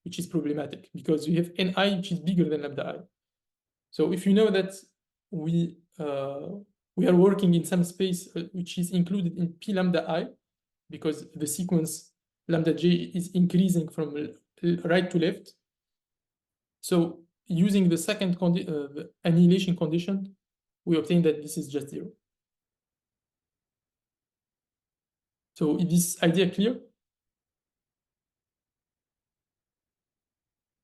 Speaker 2: which is problematic because we have Ni, which is bigger than lambda I. So if you know that we are working in some space which is included in P lambda I, because the sequence lambda J is increasing from right to left. So using the second the annihilation condition, we obtain that this is just 0. So is this idea clear?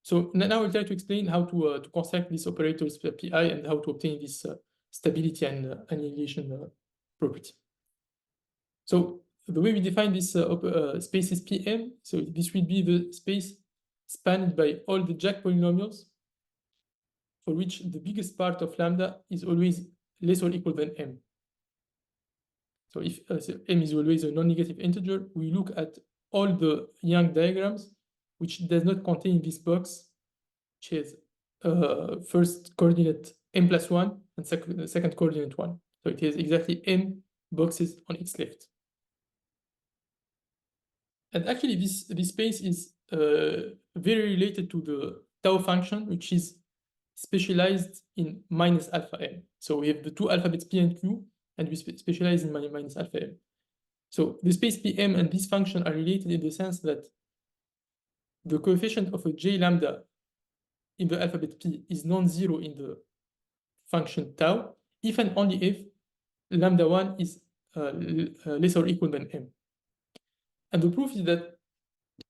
Speaker 2: So now I'll try to explain how to construct these operators PI and how to obtain this stability and annihilation property. So the way we define this space is Pm. So this will be the space spanned by all the Jack polynomials for which the biggest part of lambda is always less or equal than m. So if m is always a non-negative integer, we look at all the Young diagrams which does not contain this box, which has first coordinate m plus 1 and second coordinate 1. So it has exactly m boxes on its left. And actually this space is very related to the tau function, which is specialized in minus alpha m. So we have the two alphabets p and q, and we specialize in minus alpha m. So the space Pm and this function are related in the sense that the coefficient of a j lambda in the alphabet p is non-zero in the function tau, if and only if lambda 1 is less or equal than m. And the proof is that,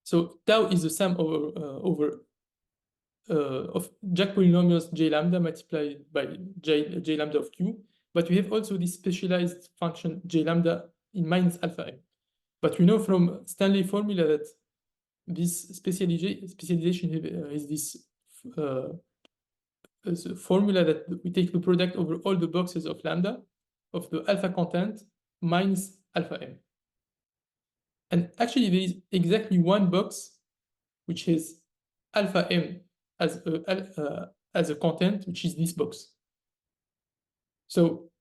Speaker 2: so tau is the sum over of Jack polynomials j lambda multiplied by j lambda of q, but we have also this specialized function j lambda in minus alpha m. But we know from Stanley formula that this specialization is this formula that we take the product over all the boxes of lambda of the alpha content minus alpha m. And actually there is exactly one box which has alpha m as a content, which is this box. So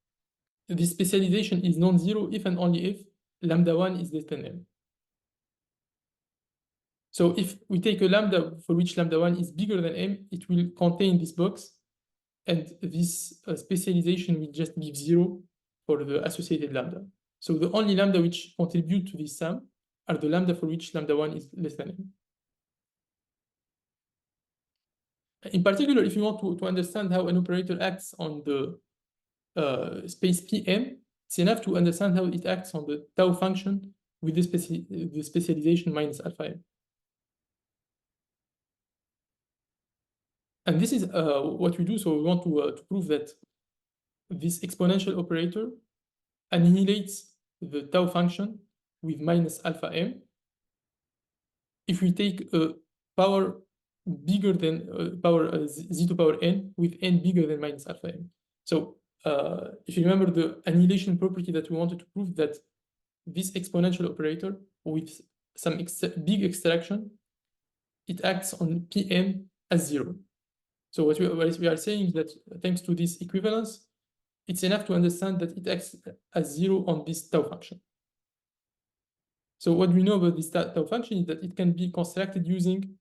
Speaker 2: this specialization is non-zero if and only if lambda 1 is less than m. So if we take a lambda for which lambda 1 is bigger than m, it will contain this box, and this specialization will just give 0 for the associated lambda. So the only lambda which contribute to this sum are the lambda for which lambda 1 is less than m. In particular, if you want to understand how an operator acts on the space Pm, it's enough to understand how it acts on the tau function with the specialization minus alpha m. And this is what we do. So we want to prove that this exponential operator annihilates the tau function with minus alpha m if we take a power bigger than power z to power n with n bigger than minus alpha m. So if you remember the annihilation property that we wanted to prove, that this exponential operator with some big extraction, it acts on Pm as 0. So what we are saying is that thanks to this equivalence, it's enough to understand that it acts as 0 on this tau function. So what we know about this tau function is that it can be constructed using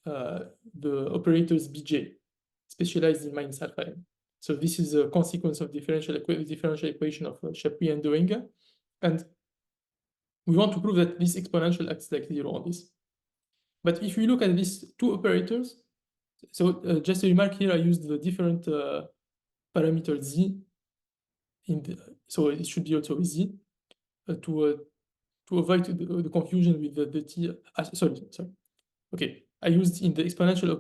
Speaker 2: the operators Bj, specialized in minus alpha m. So this is a consequence of differential equation of Chapuis and Doenga. And we want to prove that this exponential acts like 0 on this. But if we look at these two operators, so just a remark here, I used the different parameter z, so it should be also z, to avoid the confusion with the t. Sorry. Okay, I used in the exponential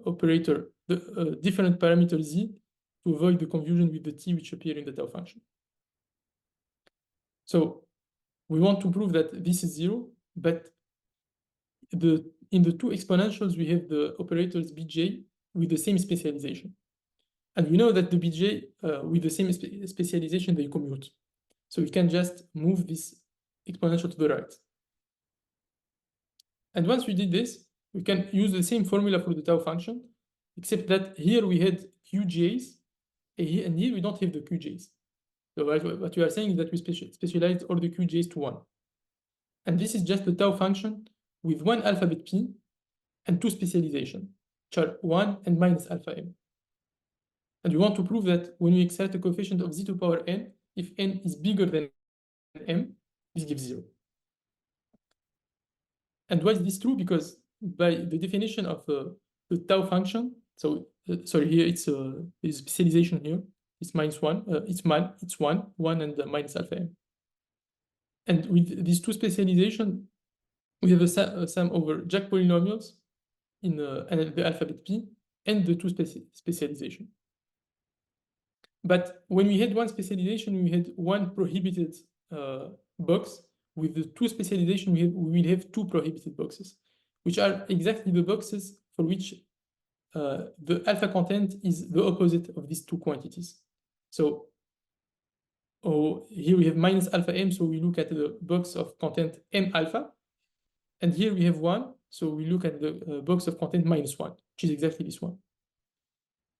Speaker 2: operator the different parameter z to avoid the confusion with the t which appear in the tau function. So we want to prove that this is 0, but in the two exponentials we have the operators Bj with the same specialization. And we know that the Bj with the same specialization, they commute. So we can just move this exponential to the right. And once we did this, we can use the same formula for the tau function, except that here we had qj's, And here we don't have the QJs. So what you are saying is that we specialize all the QJs to 1. And this is just the tau function with one alphabet P and two specialization, which are 1 and minus alpha m. And we want to prove that when we extract the coefficient of z to the power n, if n is bigger than m, this gives 0. And why is this true? Because by the definition of the tau function, so sorry, here it's specialization here. It's minus 1. It's 1 and minus alpha m. And with these two specialization, we have a sum over Jack polynomials in the alphabet P and the two specialization. But when we had one specialization, we had one prohibited box. With the two specialization, we will have two prohibited boxes, which are exactly the boxes for which the alpha content is the opposite of these two quantities. So here we have minus alpha m, so we look at the box of content m alpha. And here we have 1, so we look at the box of content minus 1, which is exactly this one.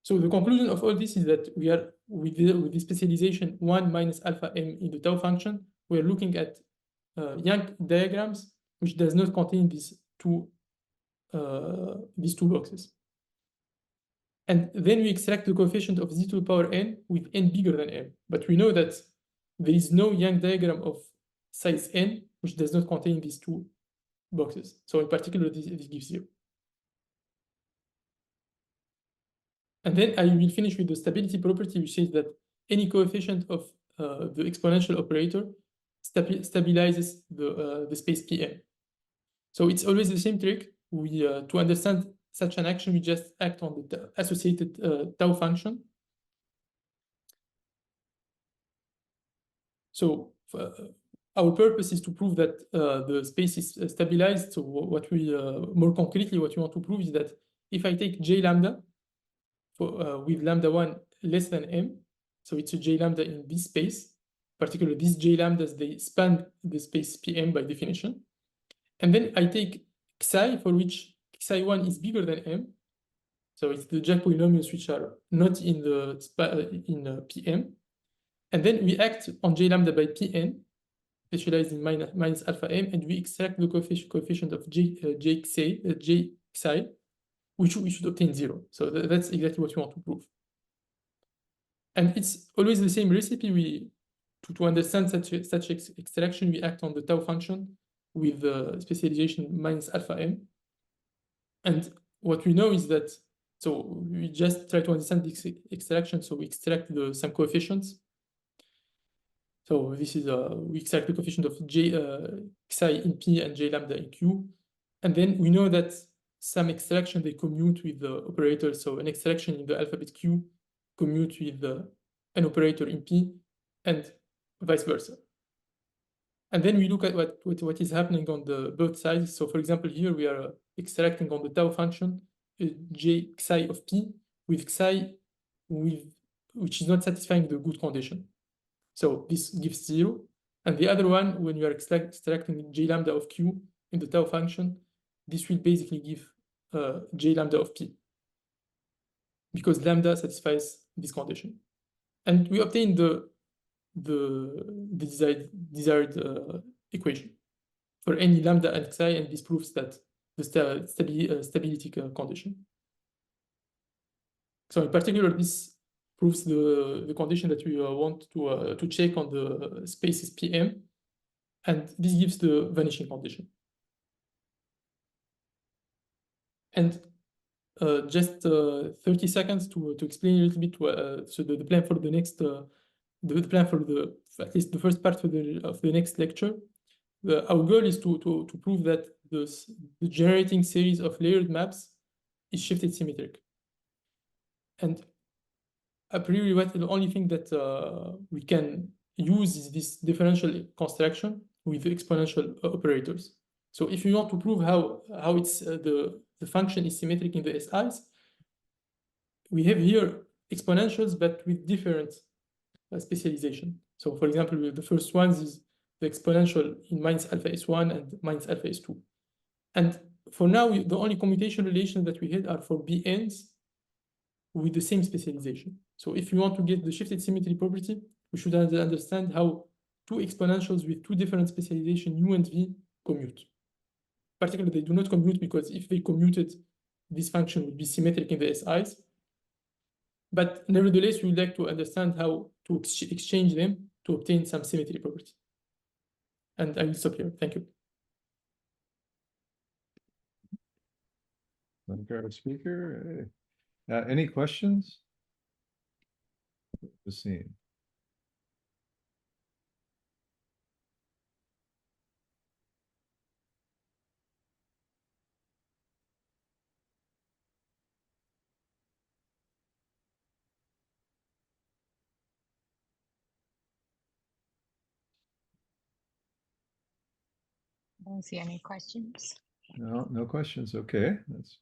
Speaker 2: So the conclusion of all this is that we are, with the specialization 1 minus alpha m in the tau function, we are looking at Young diagrams which does not contain these two boxes. And then we extract the coefficient of z to the power n with n bigger than m. But we know that there is no Young diagram of size n which does not contain these two boxes. So in particular, this gives 0. And then I will finish with the stability property, which says that any coefficient of the exponential operator stabilizes the space Pn. So it's always the same trick. We to understand such an action, we just act on the associated tau function. So our purpose is to prove that the space is stabilized. So what we more concretely, what we want to prove is that if I take j lambda with lambda 1 less than m, so it's a j lambda in this space. Particularly, these j lambdas, they span the space Pm by definition. And then I take xi for which xi1 is bigger than m. So it's the Jack polynomials which are not in the Pm. And then we act on j lambda by Pn, specialized in minus alpha m, and we extract the coefficient of j xi, which we should obtain 0. So that's exactly what we want to prove. And it's always the same recipe. To understand such extraction, we act on the tau function with the specialization minus alpha m. And what we know is that, so we just try to understand this extraction, so we extract some coefficients. So this is, we extract the coefficient of xi in P and j lambda in Q. And then we know that some extraction, they commute with the operator. So an extraction in the alphabet Q commute with an operator in P, and vice versa. And then we look at what is happening on the both sides. So for example, here we are extracting on the tau function j xi of P with xi which is not satisfying the good condition. So this gives 0. And the other one, when you are extracting j lambda of Q in the tau function, this will basically give j lambda of P, because lambda satisfies this condition. And we obtain the desired equation for any lambda and xi, and this proves that the stability condition. So in particular, this proves the condition that we want to check on the spaces Pm, and this gives the vanishing condition. And just 30 seconds to explain a little bit. So the plan for the next, the plan for at least the first part of the next lecture. Our goal is to prove that the generating series of layered maps is shifted symmetric. And a priori, the only thing that we can use is this differential construction with the exponential operators. So if you want to prove how it's the function is symmetric in the SIs, we have here exponentials, but with different specialization. So for example, the first one is the exponential in minus alpha S1 and minus alpha S2. And for now, the only commutation relations that we had are for BNs with the same specialization. So if you want to get the shifted symmetry property, we should understand how two exponentials with two different specialization u and v commute. Particularly, they do not commute because if they commuted, this function would be symmetric in the SIs. But nevertheless, we would like to understand how to exchange them to obtain some symmetry property. And I will stop here. Thank you.
Speaker 1: Thank our speaker. Any questions? Houcine.
Speaker 4: I don't see any questions.
Speaker 1: No, no questions. Okay, that's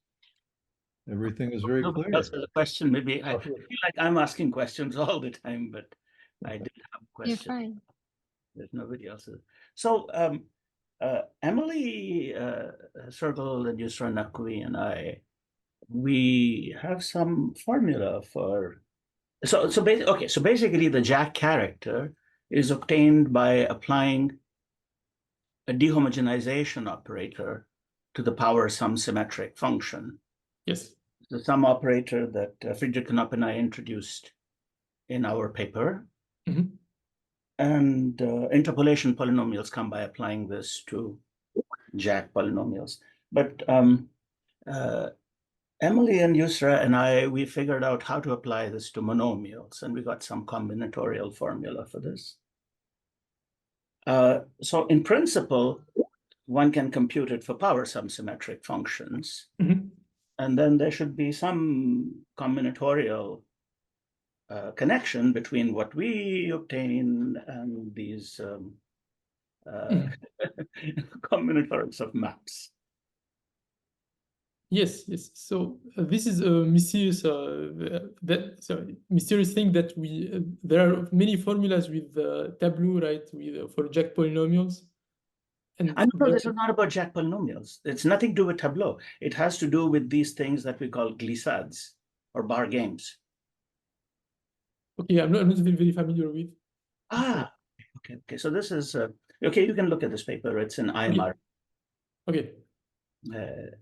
Speaker 1: everything is very
Speaker 3: Nobody
Speaker 1: clear.
Speaker 3: else has a question. Maybe I feel like I'm asking questions all the time, but I did have a
Speaker 4: You're
Speaker 3: question.
Speaker 4: fine.
Speaker 3: There's nobody else. So Emily Circle and Yusra Naqvi and I, we have some formula for. So basically the Jack character is obtained by applying a dehomogenization operator to the power sum symmetric function.
Speaker 2: Yes.
Speaker 3: The sum operator that Friedrich Knapp and I introduced in our paper.
Speaker 2: Mm-hmm.
Speaker 3: And interpolation polynomials come by applying this to Jack polynomials. But Emily and Yusra and I, we figured out how to apply this to monomials, and we got some combinatorial formula for this. So in principle, one can compute it for power sum symmetric functions.
Speaker 2: Mm-hmm.
Speaker 3: And then there should be some combinatorial connection between what we obtain and these combinatorics of maps.
Speaker 2: Yes, yes. So this is a mysterious mysterious thing that we there are many formulas with tableau, right? With for Jack polynomials. And
Speaker 3: I know this is not about Jack polynomials. It's nothing to do with tableau. It has to do with these things that we call glissades or bar games.
Speaker 2: Okay, I'm not very familiar with.
Speaker 3: Okay. So this is okay. You can look at this paper. It's in IMR.
Speaker 2: Okay.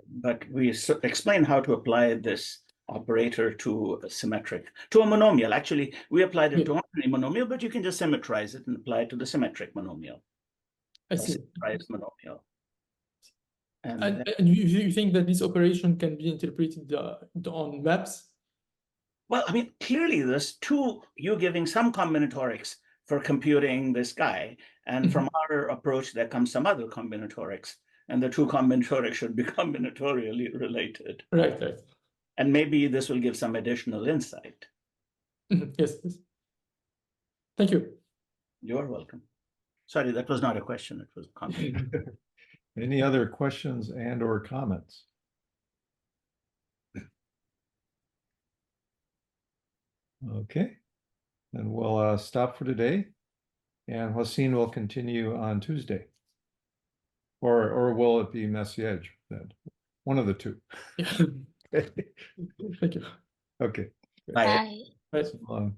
Speaker 3: But we explain how to apply this operator to a monomial. Actually, we applied it to a monomial, but you can just symmetrize it and apply it to the symmetric monomial.
Speaker 2: I see.
Speaker 3: Symmetrized monomial.
Speaker 2: And you think that this operation can be interpreted on maps?
Speaker 3: Well, I mean, clearly there's you giving some combinatorics for computing this guy. And from our approach, there comes some other combinatorics. And the two combinatorics should be combinatorially related.
Speaker 2: Right.
Speaker 3: And maybe this will give some additional insight.
Speaker 2: Yes. Thank you.
Speaker 3: You're welcome. Sorry, that was not a question. It was a comment.
Speaker 1: Any other questions and or comments? Okay, and we'll stop for today. And Houcine will continue on Tuesday. Or will it be Messier then? One of the two.
Speaker 2: Yeah. Thank you.
Speaker 1: Okay.
Speaker 3: Bye.
Speaker 4: Bye.
Speaker 2: Bye.
Speaker 1: So,